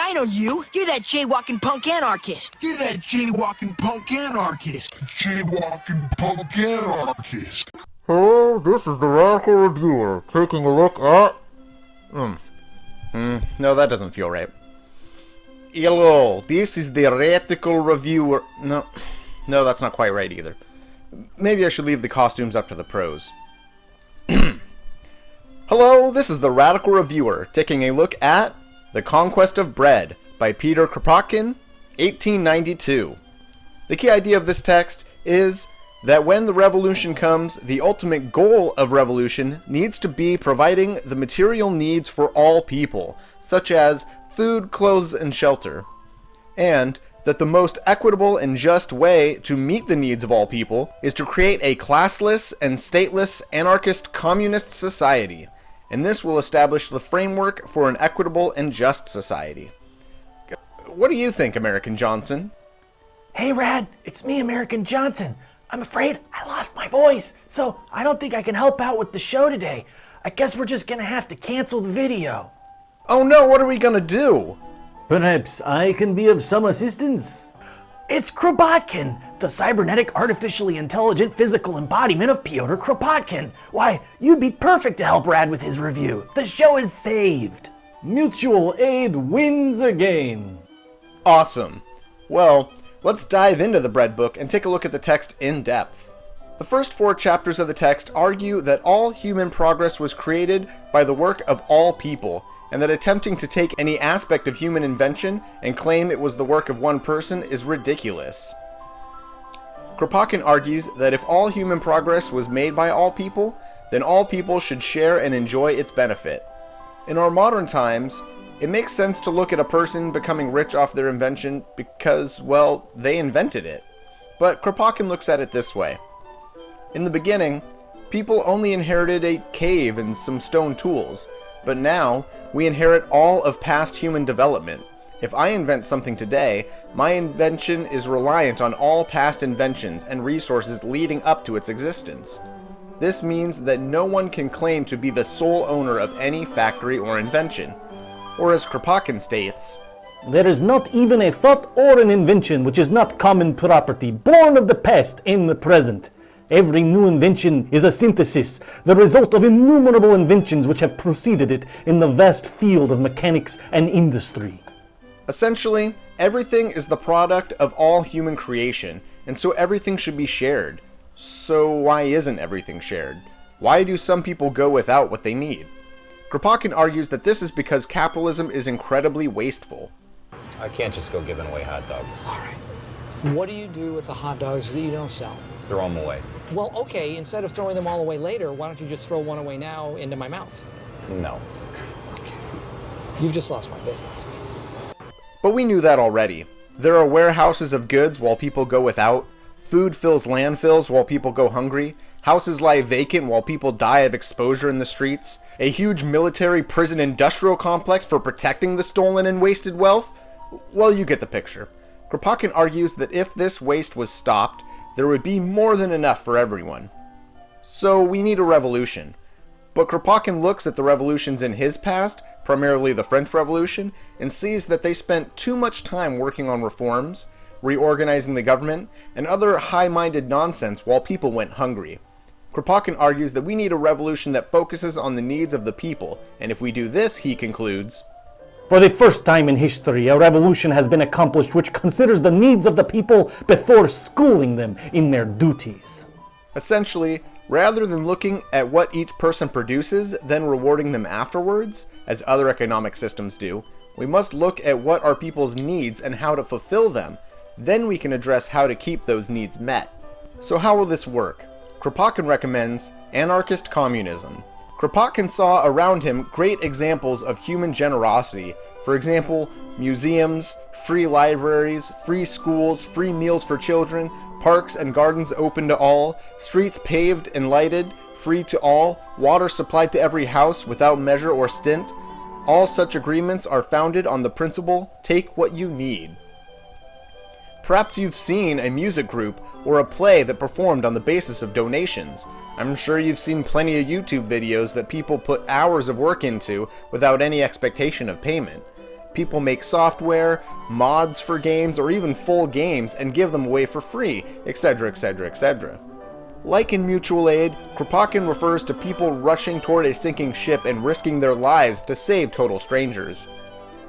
I know you. You're that jaywalking punk anarchist. You're that jaywalking punk anarchist. Jaywalking punk anarchist. Hello, this is the Radical Reviewer, taking a look at... No, that doesn't feel right. Hello, this is the Radical Reviewer... No, that's not quite right either. Maybe I should leave the costumes up to the pros. Hello, this is the Radical Reviewer, taking a look at The Conquest of Bread by Peter Kropotkin, 1892. The key idea of this text is that when the revolution comes, the ultimate goal of revolution needs to be providing the material needs for all people, such as food, clothes, and shelter, and that the most equitable and just way to meet the needs of all people is to create a classless and stateless anarchist communist society, and this will establish the framework for an equitable and just society. What do you think, American Johnson? Hey Rad, it's me, American Johnson. I'm afraid I lost my voice, so I don't think I can help out with the show today. I guess we're just gonna have to cancel the video. Oh no, what are we gonna do? Perhaps I can be of some assistance. It's Krobotkin, the cybernetic, artificially intelligent physical embodiment of Pyotr Kropotkin. Why, you'd be perfect to help Rad with his review. The show is saved. Mutual aid wins again. Awesome. Well, let's dive into the bread book and take a look at the text in depth. The first 4 chapters of the text argue that all human progress was created by the work of all people, and that attempting to take any aspect of human invention and claim it was the work of one person is ridiculous. Kropotkin argues that if all human progress was made by all people, then all people should share and enjoy its benefit. In our modern times, it makes sense to look at a person becoming rich off their invention because, well, they invented it. But Kropotkin looks at it this way. In the beginning, people only inherited a cave and some stone tools, but now we inherit all of past human development. If I invent something today, my invention is reliant on all past inventions and resources leading up to its existence. This means that no one can claim to be the sole owner of any factory or invention. Or as Kropotkin states, There is not even a thought or an invention which is not common property, born of the past in the present. Every new invention is a synthesis, the result of innumerable inventions which have preceded it in the vast field of mechanics and industry. Essentially, everything is the product of all human creation, and so everything should be shared. So why isn't everything shared? Why do some people go without what they need? Kropotkin argues that this is because capitalism is incredibly wasteful. I can't just go giving away hot dogs. All right. What do you do with the hot dogs that you don't sell? Throw them away. Well, okay, instead of throwing them all away later, why don't you just throw one away now into my mouth? No. Okay. You've just lost my business. But we knew that already. There are warehouses of goods while people go without. Food fills landfills while people go hungry. Houses lie vacant while people die of exposure in the streets. A huge military prison industrial complex for protecting the stolen and wasted wealth? Well, you get the picture. Kropotkin argues that if this waste was stopped, there would be more than enough for everyone. So we need a revolution. But Kropotkin looks at the revolutions in his past, primarily the French Revolution, and sees that they spent too much time working on reforms, reorganizing the government, and other high-minded nonsense while people went hungry. Kropotkin argues that we need a revolution that focuses on the needs of the people, and if we do this, he concludes, For the first time in history, a revolution has been accomplished which considers the needs of the people before schooling them in their duties. Essentially, rather than looking at what each person produces, then rewarding them afterwards, as other economic systems do, we must look at what are people's needs and how to fulfill them. Then we can address how to keep those needs met. So how will this work? Kropotkin recommends anarchist communism. Kropotkin saw around him great examples of human generosity. For example, museums, free libraries, free schools, free meals for children, parks and gardens open to all, streets paved and lighted, free to all, water supplied to every house without measure or stint. All such agreements are founded on the principle, take what you need. Perhaps you've seen a music group or a play that performed on the basis of donations. I'm sure you've seen plenty of YouTube videos that people put hours of work into without any expectation of payment. people make software, mods for games, or even full games and give them away for free, etc., etc., etc. Like in mutual aid, Kropotkin refers to people rushing toward a sinking ship and risking their lives to save total strangers.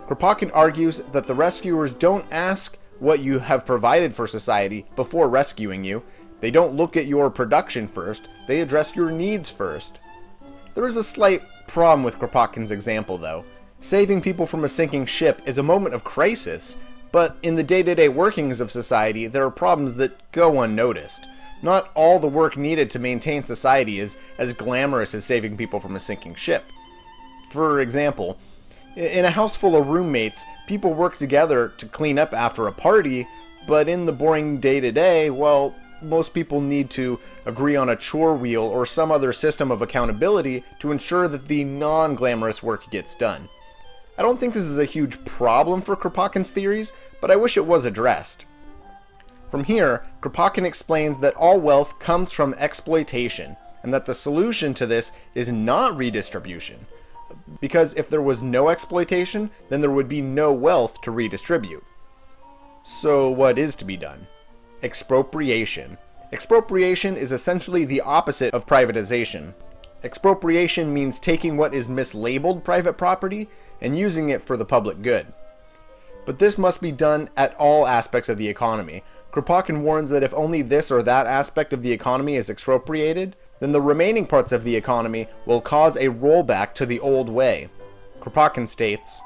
Kropotkin argues that the rescuers don't ask what you have provided for society before rescuing you. They don't look at your production first, they address your needs first. There is a slight problem with Kropotkin's example though. Saving people from a sinking ship is a moment of crisis, but in the day-to-day workings of society there are problems that go unnoticed. Not all the work needed to maintain society is as glamorous as saving people from a sinking ship. For example, in a house full of roommates, people work together to clean up after a party, but in the boring day-to-day, well, most people need to agree on a chore wheel or some other system of accountability to ensure that the non-glamorous work gets done. I don't think this is a huge problem for Kropotkin's theories, but I wish it was addressed. From here, Kropotkin explains that all wealth comes from exploitation, and that the solution to this is not redistribution. Because if there was no exploitation, then there would be no wealth to redistribute. So what is to be done? Expropriation. Expropriation is essentially the opposite of privatization. Expropriation means taking what is mislabeled private property and using it for the public good. But this must be done at all aspects of the economy. Kropotkin warns that if only this or that aspect of the economy is expropriated, then the remaining parts of the economy will cause a rollback to the old way. Kropotkin states,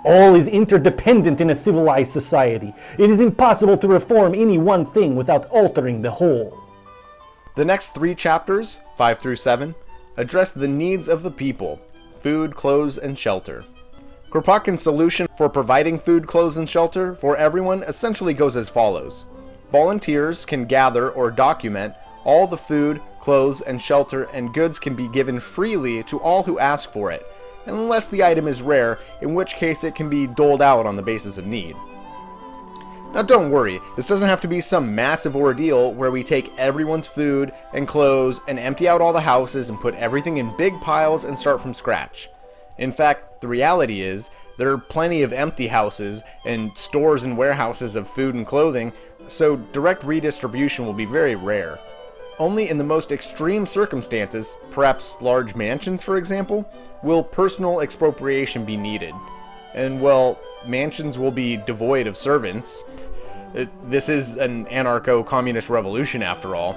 All is interdependent in a civilized society. It is impossible to reform any one thing without altering the whole. The next 3 chapters, 5 through 7, address the needs of the people: food, clothes, and shelter. Kropotkin's solution for providing food, clothes, and shelter for everyone essentially goes as follows. Volunteers can gather or document all the food, clothes, and shelter, and goods can be given freely to all who ask for it, unless the item is rare, in which case it can be doled out on the basis of need. Now don't worry, this doesn't have to be some massive ordeal where we take everyone's food and clothes and empty out all the houses and put everything in big piles and start from scratch. In fact, the reality is, there are plenty of empty houses and stores and warehouses of food and clothing, so direct redistribution will be very rare. Only in the most extreme circumstances, perhaps large mansions for example, will personal expropriation be needed. And well, mansions will be devoid of servants. This is an anarcho-communist revolution after all.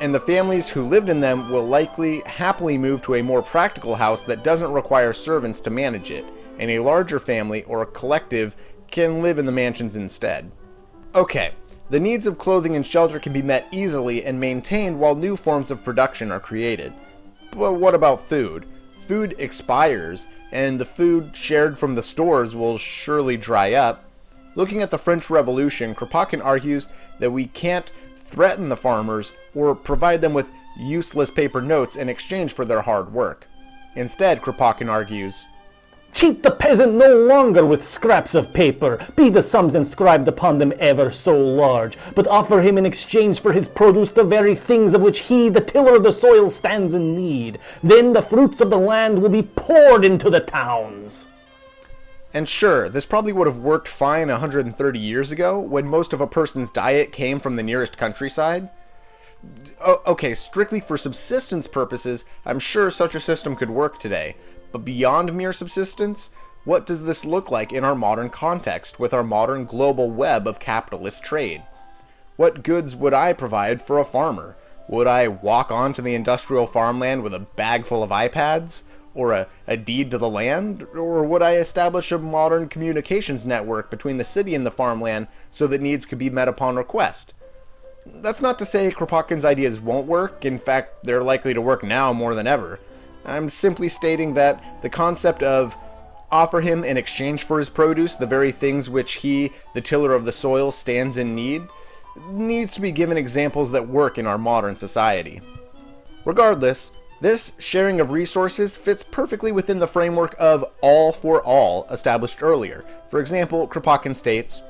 And the families who lived in them will likely happily move to a more practical house that doesn't require servants to manage it, and a larger family or a collective can live in the mansions instead. Okay, the needs of clothing and shelter can be met easily and maintained while new forms of production are created. But what about food? Food expires, and the food shared from the stores will surely dry up. Looking at the French Revolution, Kropotkin argues that we can't threaten the farmers or provide them with useless paper notes in exchange for their hard work. Instead, Kropotkin argues, Cheat the peasant no longer with scraps of paper, be the sums inscribed upon them ever so large, but offer him in exchange for his produce the very things of which he, the tiller of the soil, stands in need. Then the fruits of the land will be poured into the towns. And sure, this probably would have worked fine 130 years ago, when most of a person's diet came from the nearest countryside. Okay, strictly for subsistence purposes, I'm sure such a system could work today. But beyond mere subsistence, what does this look like in our modern context with our modern global web of capitalist trade? What goods would I provide for a farmer? Would I walk onto the industrial farmland with a bag full of iPads? Or a deed to the land? Or would I establish a modern communications network between the city and the farmland so that needs could be met upon request? That's not to say Kropotkin's ideas won't work. In fact, they're likely to work now more than ever. I'm simply stating that the concept of offer him in exchange for his produce the very things which he, the tiller of the soil, stands in need, needs to be given examples that work in our modern society. Regardless, this sharing of resources fits perfectly within the framework of all for all established earlier. For example, Kropotkin states,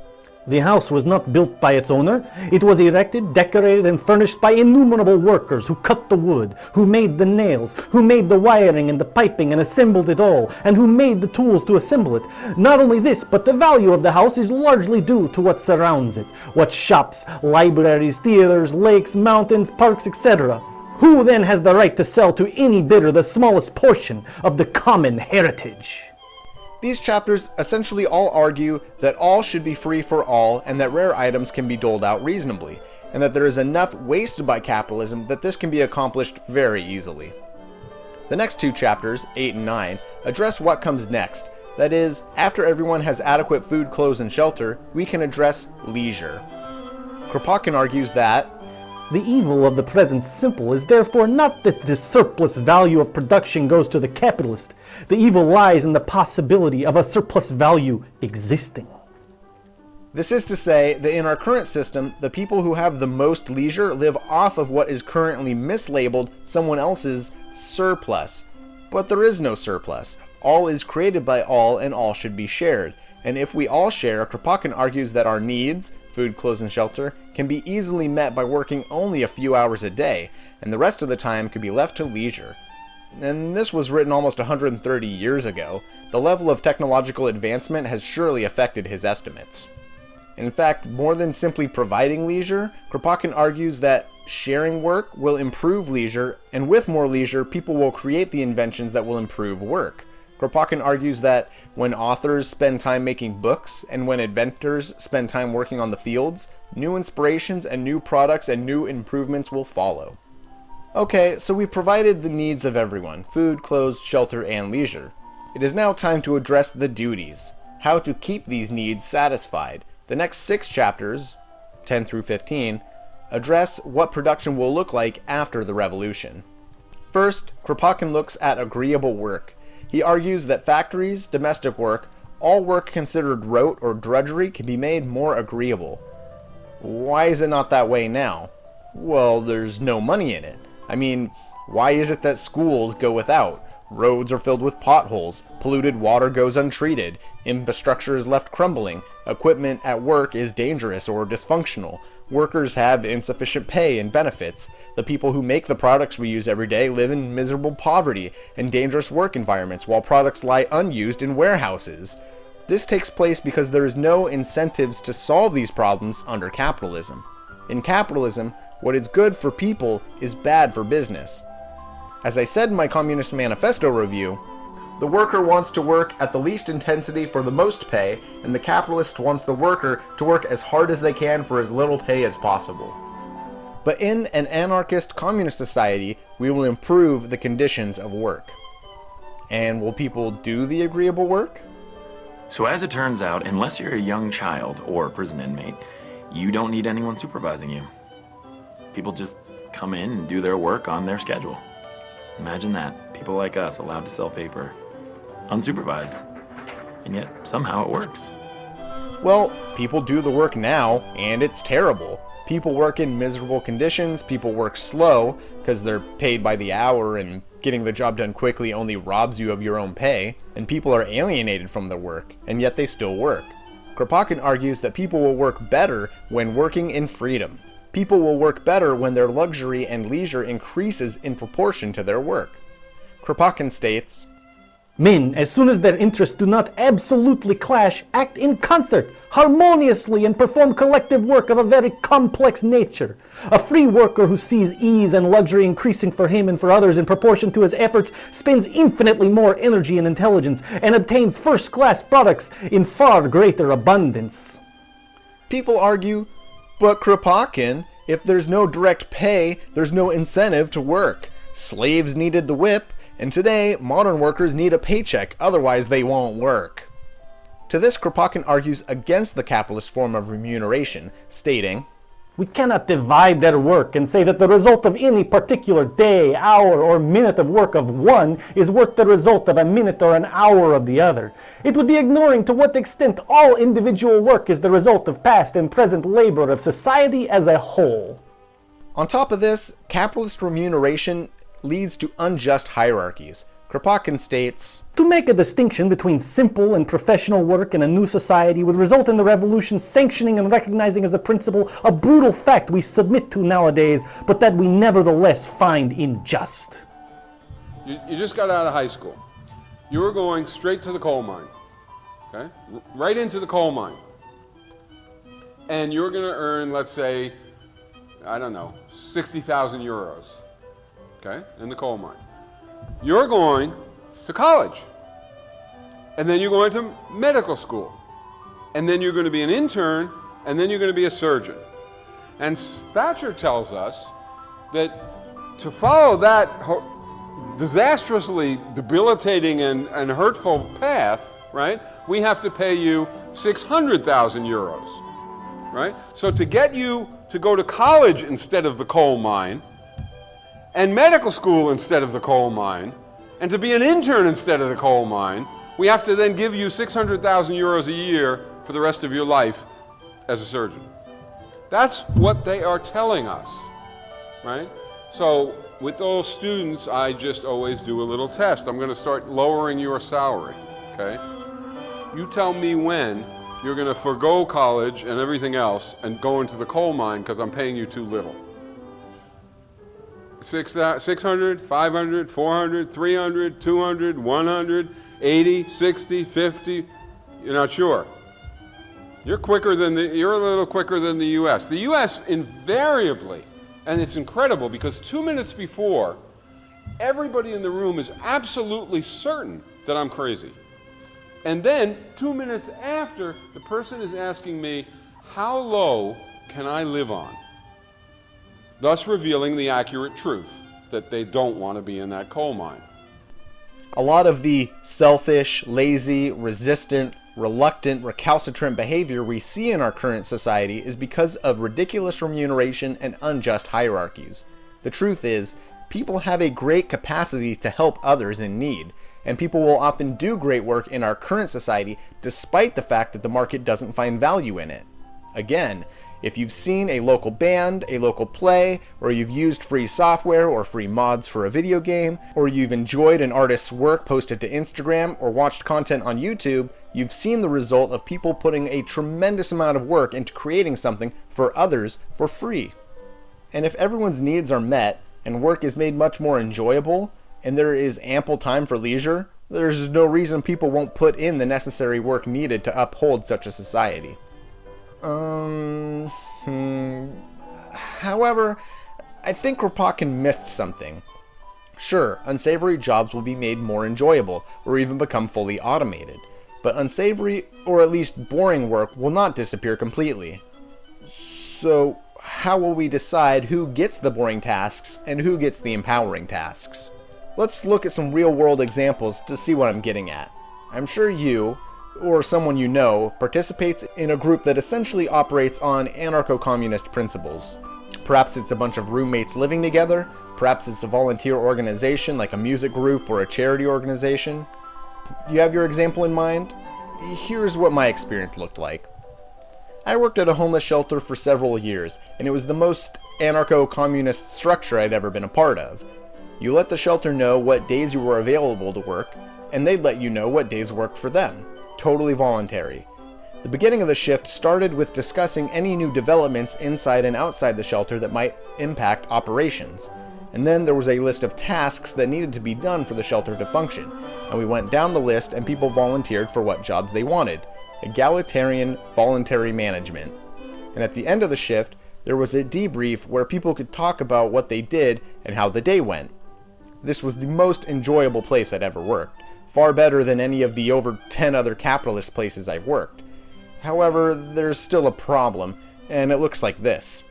The house was not built by its owner. It was erected, decorated, and furnished by innumerable workers who cut the wood, who made the nails, who made the wiring and the piping and assembled it all, and who made the tools to assemble it. Not only this, but the value of the house is largely due to what surrounds it. What shops, libraries, theaters, lakes, mountains, parks, etc. Who then has the right to sell to any bidder the smallest portion of the common heritage? These chapters essentially all argue that all should be free for all and that rare items can be doled out reasonably, and that there is enough wasted by capitalism that this can be accomplished very easily. The next two chapters, 8 and 9, address what comes next. That is, after everyone has adequate food, clothes, and shelter, we can address leisure. Kropotkin argues that the evil of the present simple is therefore not that the surplus value of production goes to the capitalist. The evil lies in the possibility of a surplus value existing. This is to say that in our current system, the people who have the most leisure live off of what is currently mislabeled someone else's surplus. But there is no surplus. All is created by all and all should be shared. And if we all share, Kropotkin argues that our needs, food, clothes, and shelter, can be easily met by working only a few hours a day, and the rest of the time could be left to leisure. And this was written almost 130 years ago. The level of technological advancement has surely affected his estimates. In fact, more than simply providing leisure, Kropotkin argues that sharing work will improve leisure, and with more leisure, people will create the inventions that will improve work. Kropotkin argues that when authors spend time making books, and when inventors spend time working on the fields, new inspirations and new products and new improvements will follow. Okay, so we've provided the needs of everyone: food, clothes, shelter, and leisure. It is now time to address the duties, how to keep these needs satisfied. The next 6 chapters, 10 through 15, address what production will look like after the revolution. First, Kropotkin looks at agreeable work. He argues that factories, domestic work, all work considered rote or drudgery can be made more agreeable. Why is it not that way now? Well, there's no money in it. I mean, why is it that schools go without? Roads are filled with potholes, polluted water goes untreated, infrastructure is left crumbling, equipment at work is dangerous or dysfunctional, workers have insufficient pay and benefits, the people who make the products we use every day live in miserable poverty and dangerous work environments while products lie unused in warehouses. This takes place because there is no incentives to solve these problems under capitalism. In capitalism, what is good for people is bad for business. As I said in my Communist Manifesto review, the worker wants to work at the least intensity for the most pay, and the capitalist wants the worker to work as hard as they can for as little pay as possible. But in an anarchist communist society, we will improve the conditions of work. And will people do the agreeable work? So as it turns out, unless you're a young child or a prison inmate, you don't need anyone supervising you. People just come in and do their work on their schedule. Imagine that, people like us allowed to sell paper, unsupervised, and yet somehow it works. Well, people do the work now, and it's terrible. People work in miserable conditions, people work slow, because they're paid by the hour, and getting the job done quickly only robs you of your own pay, and people are alienated from their work, and yet they still work. Kropotkin argues that people will work better when working in freedom. People will work better when their luxury and leisure increases in proportion to their work. Kropotkin states, Men, as soon as their interests do not absolutely clash, act in concert, harmoniously, and perform collective work of a very complex nature. A free worker who sees ease and luxury increasing for him and for others in proportion to his efforts spends infinitely more energy and intelligence and obtains first-class products in far greater abundance. People argue, but Kropotkin, if there's no direct pay, there's no incentive to work. Slaves needed the whip, and today, modern workers need a paycheck, otherwise they won't work. To this, Kropotkin argues against the capitalist form of remuneration, stating, We cannot divide their work and say that the result of any particular day, hour, or minute of work of one is worth the result of a minute or an hour of the other. It would be ignoring to what extent all individual work is the result of past and present labor of society as a whole. On top of this, capitalist remuneration leads to unjust hierarchies. Kropotkin states, To make a distinction between simple and professional work in a new society would result in the revolution sanctioning and recognizing as a principle a brutal fact we submit to nowadays, but that we nevertheless find unjust. You just got out of high school. You were going straight to the coal mine, okay? Right into the coal mine. And you're going to earn, let's say, I don't know, 60,000 euros, okay, in the coal mine. You're going to college. And then you're going to medical school. And then you're going to be an intern, and then you're going to be a surgeon. And Thatcher tells us that to follow that disastrously debilitating and hurtful path, right, we have to pay you 600,000 euros, right? So to get you to go to college instead of the coal mine, and medical school instead of the coal mine, and to be an intern instead of the coal mine, we have to then give you 600,000 euros a year for the rest of your life as a surgeon. That's what they are telling us, right? So with those students, I just always do a little test. I'm going to start lowering your salary, okay? You tell me when you're going to forgo college and everything else and go into the coal mine because I'm paying you too little. 600, 500, 400, 300, 200, 100, 80, 60, 50. You're not sure. You're a little quicker than the US. The US invariably, and it's incredible because 2 minutes before, everybody in the room is absolutely certain that I'm crazy. And then 2 minutes after, the person is asking me, how low can I live on? Thus revealing the accurate truth that they don't want to be in that coal mine. A lot of the selfish, lazy, resistant, reluctant, recalcitrant behavior we see in our current society is because of ridiculous remuneration and unjust hierarchies. The truth is, people have a great capacity to help others in need, and people will often do great work in our current society despite the fact that the market doesn't find value in it. Again, if you've seen a local band, a local play, or you've used free software or free mods for a video game, or you've enjoyed an artist's work posted to Instagram or watched content on YouTube, you've seen the result of people putting a tremendous amount of work into creating something for others for free. And if everyone's needs are met, and work is made much more enjoyable, and there is ample time for leisure, there's no reason people won't put in the necessary work needed to uphold such a society. However, I think Kropotkin missed something. Sure, unsavory jobs will be made more enjoyable, or even become fully automated. But unsavory, or at least boring work, will not disappear completely. So, how will we decide who gets the boring tasks, and who gets the empowering tasks? Let's look at some real-world examples to see what I'm getting at. I'm sure you, or someone you know, participates in a group that essentially operates on anarcho-communist principles. Perhaps it's a bunch of roommates living together, perhaps it's a volunteer organization like a music group or a charity organization. You have your example in mind? Here's what my experience looked like. I worked at a homeless shelter for several years, and it was the most anarcho-communist structure I'd ever been a part of. You let the shelter know what days you were available to work, and they'd let you know what days worked for them. Totally voluntary. The beginning of the shift started with discussing any new developments inside and outside the shelter that might impact operations. And then there was a list of tasks that needed to be done for the shelter to function, and we went down the list and people volunteered for what jobs they wanted. Egalitarian voluntary management. And at the end of the shift, there was a debrief where people could talk about what they did and how the day went. This was the most enjoyable place I'd ever worked. Far better than any of the over 10 other capitalist places I've worked. However, there's still a problem, and it looks like this.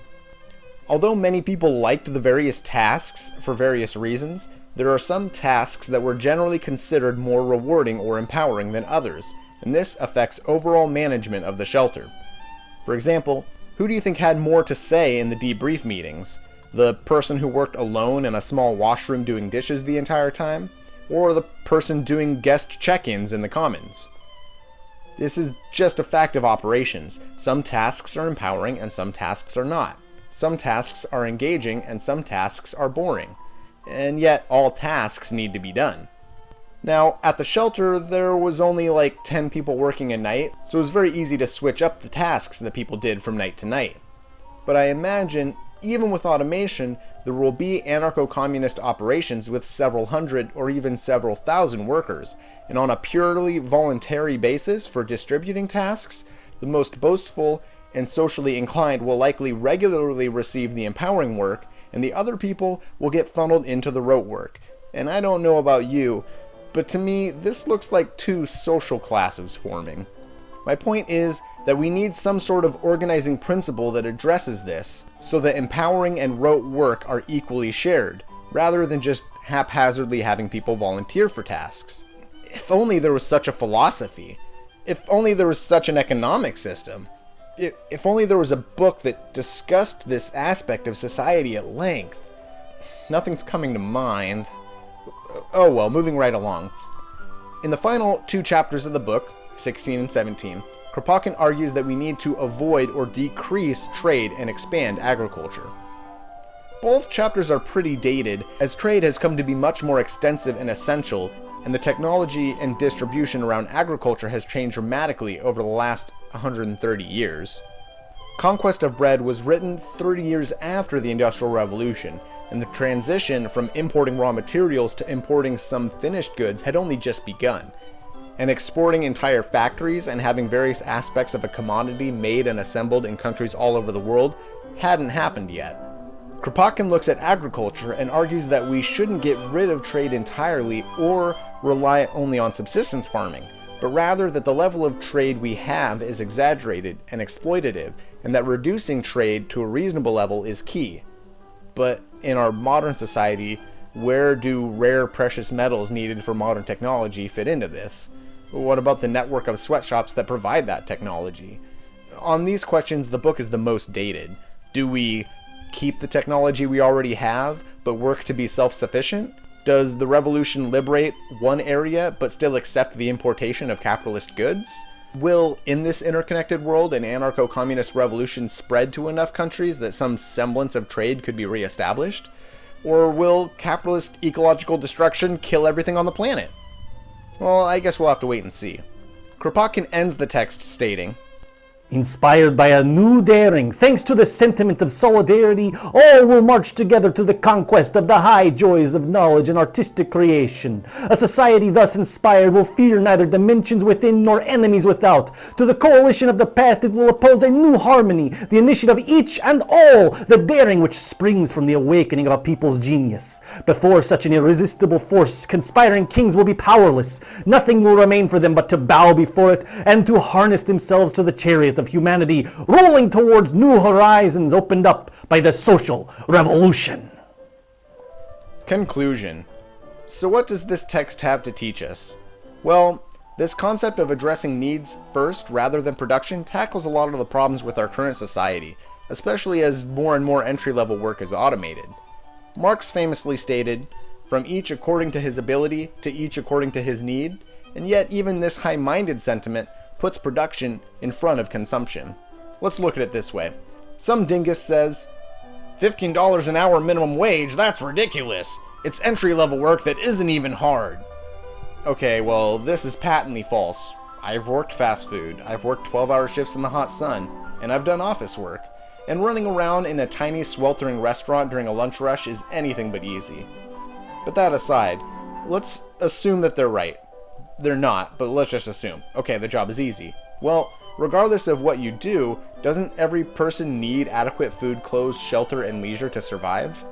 Although many people liked the various tasks for various reasons, there are some tasks that were generally considered more rewarding or empowering than others, and this affects overall management of the shelter. For example, who do you think had more to say in the debrief meetings? The person who worked alone in a small washroom doing dishes the entire time? Or the person doing guest check-ins in the commons? This is just a fact of operations. Some tasks are empowering and some tasks are not. Some tasks are engaging and some tasks are boring. And yet all tasks need to be done. Now, at the shelter, there was only like 10 people working a night, so it was very easy to switch up the tasks that people did from night to night. But I imagine, even with automation, there will be anarcho-communist operations with several hundred or even several thousand workers, and on a purely voluntary basis for distributing tasks, the most boastful and socially inclined will likely regularly receive the empowering work, and the other people will get funneled into the rote work. And I don't know about you, but to me, this looks like two social classes forming. My point is that we need some sort of organizing principle that addresses this, so that empowering and rote work are equally shared, rather than just haphazardly having people volunteer for tasks. If only there was such a philosophy. If only there was such an economic system. If only there was a book that discussed this aspect of society at length. Nothing's coming to mind. Oh well, moving right along. In the final 2 chapters of the book, 16 and 17, Kropotkin argues that we need to avoid or decrease trade and expand agriculture. Both chapters are pretty dated, as trade has come to be much more extensive and essential, and the technology and distribution around agriculture has changed dramatically over the last 130 years. Conquest of Bread was written 30 years after the Industrial Revolution, and the transition from importing raw materials to importing some finished goods had only just begun, and exporting entire factories and having various aspects of a commodity made and assembled in countries all over the world hadn't happened yet. Kropotkin looks at agriculture and argues that we shouldn't get rid of trade entirely or rely only on subsistence farming, but rather that the level of trade we have is exaggerated and exploitative, and that reducing trade to a reasonable level is key. But in our modern society, where do rare precious metals needed for modern technology fit into this? What about the network of sweatshops that provide that technology? On these questions, the book is the most dated. Do we keep the technology we already have, but work to be self-sufficient? Does the revolution liberate one area, but still accept the importation of capitalist goods? Will, in this interconnected world, an anarcho-communist revolution spread to enough countries that some semblance of trade could be re-established? Or will capitalist ecological destruction kill everything on the planet? Well, I guess we'll have to wait and see. Kropotkin ends the text stating, Inspired by a new daring, thanks to the sentiment of solidarity, all will march together to the conquest of the high joys of knowledge and artistic creation. A society thus inspired will fear neither dimensions within nor enemies without. To the coalition of the past it will oppose a new harmony, the initiative of each and all, the daring which springs from the awakening of a people's genius. Before such an irresistible force, conspiring kings will be powerless. Nothing will remain for them but to bow before it and to harness themselves to the chariot of humanity, rolling towards new horizons opened up by the social revolution. Conclusion. So what does this text have to teach us? Well, this concept of addressing needs first rather than production tackles a lot of the problems with our current society, especially as more and more entry-level work is automated. Marx famously stated, "From each according to his ability, to each according to his need," and yet even this high-minded sentiment puts production in front of consumption. Let's look at it this way. Some dingus says, $15 an hour minimum wage, that's ridiculous. It's entry-level work that isn't even hard. Okay, well, this is patently false. I've worked fast food, I've worked 12-hour shifts in the hot sun, and I've done office work. And running around in a tiny sweltering restaurant during a lunch rush is anything but easy. But that aside, let's assume that they're right. They're not, but let's just assume. Okay, the job is easy. Well, regardless of what you do, doesn't every person need adequate food, clothes, shelter, and leisure to survive?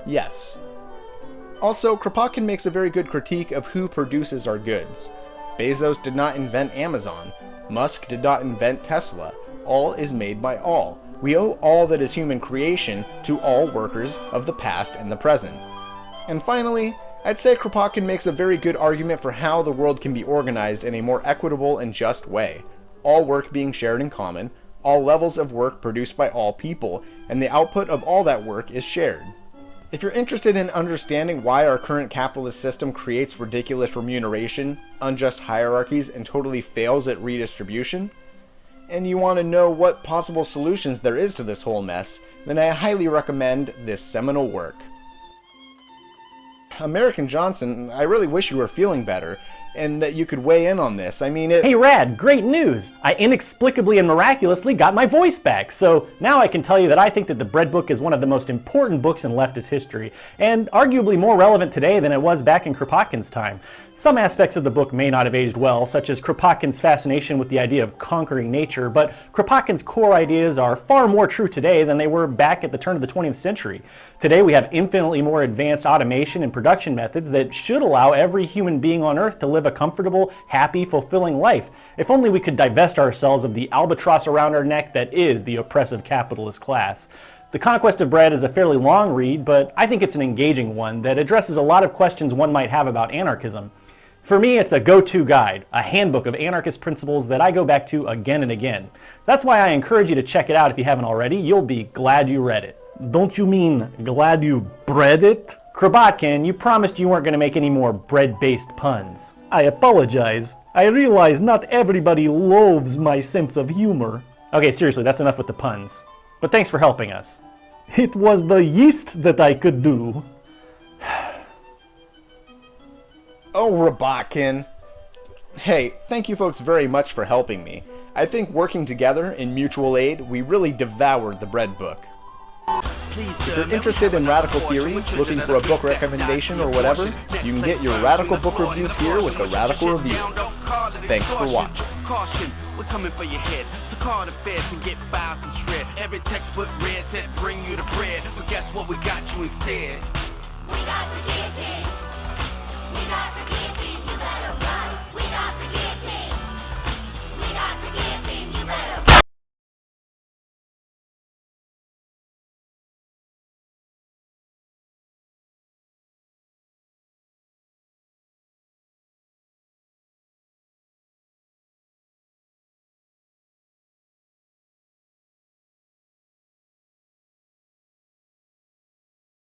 Yes. Also, Kropotkin makes a very good critique of who produces our goods. Bezos did not invent Amazon. Musk did not invent Tesla. All is made by all. We owe all that is human creation to all workers of the past and the present. And finally, I'd say Kropotkin makes a very good argument for how the world can be organized in a more equitable and just way. All work being shared in common, all levels of work produced by all people, and the output of all that work is shared. If you're interested in understanding why our current capitalist system creates ridiculous remuneration, unjust hierarchies, and totally fails at redistribution, and you want to know what possible solutions there is to this whole mess, then I highly recommend this seminal work. American Johnson, I really wish you were feeling better, and that you could weigh in on this. I mean, Hey Rad, great news! I inexplicably and miraculously got my voice back, so now I can tell you that I think that the Bread Book is one of the most important books in leftist history, and arguably more relevant today than it was back in Kropotkin's time. Some aspects of the book may not have aged well, such as Kropotkin's fascination with the idea of conquering nature, but Kropotkin's core ideas are far more true today than they were back at the turn of the 20th century. Today we have infinitely more advanced automation and production methods that should allow every human being on Earth to live a comfortable, happy, fulfilling life. If only we could divest ourselves of the albatross around our neck that is the oppressive capitalist class. The Conquest of Bread is a fairly long read, but I think it's an engaging one that addresses a lot of questions one might have about anarchism. For me, it's a go-to guide, a handbook of anarchist principles that I go back to again and again. That's why I encourage you to check it out if you haven't already. You'll be glad you read it. Don't you mean glad you bred it? Krobotkin, you promised you weren't going to make any more bread-based puns. I apologize. I realize not everybody loathes my sense of humor. Okay, seriously, that's enough with the puns. But thanks for helping us. It was the yeast that I could do. Oh, Krobotkin. Hey, thank you folks very much for helping me. I think working together in mutual aid, we really devoured the Bread Book. If you're interested in radical theory, looking for a book recommendation or whatever, you can get your radical book reviews here with the Radical Review. Thanks for watching. We're coming for your head, so call the feds and get files and shred. Every textbook read said bring you the bread, but guess what, we got you instead. We got the guillotine.